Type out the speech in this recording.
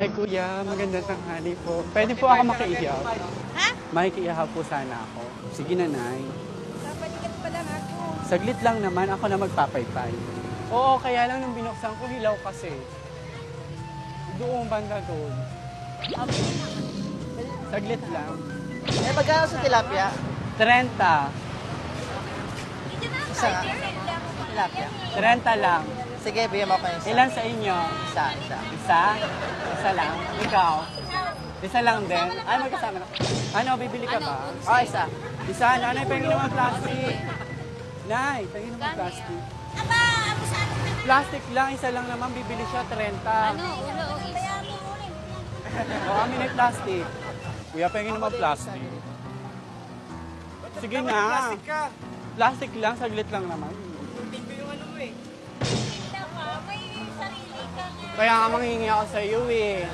Ay kuya, magandang tanghali po. Pwede po ako makiihaw? Ha? Makikiihaw po sana ako. Sige nanay. Kapalikat pa lang ako. Saglit lang naman, ako na magpapaypay. Oo, kaya lang nung binuksan ko, hilaw kasi. Doon banda doon. Saglit lang. Eh, magkano sa tilapia? 30. Isa nga. Tilapia. 30 lang. Sige, bigyan mo ako ng isa. Ilan sa inyo? Isa, isa. Isa? Isa lang? Ikaw? Isa lang din? Ay, magkasama na. Ano, bibili ka ba? Oh, isa. Isa? Nanay, pahingin naman plastic. Nay, pahingin naman plastic. Aba, ako sa akin na. Plastic lang, isa lang naman, bibili siya 30. Ulo o isa. O, amin ay plastic. Kuya, pahingin naman plastic. Sige na. Plastic lang, saglit lang naman. May sarili ka nga. Kaya nga manghingi ako sa iyo eh.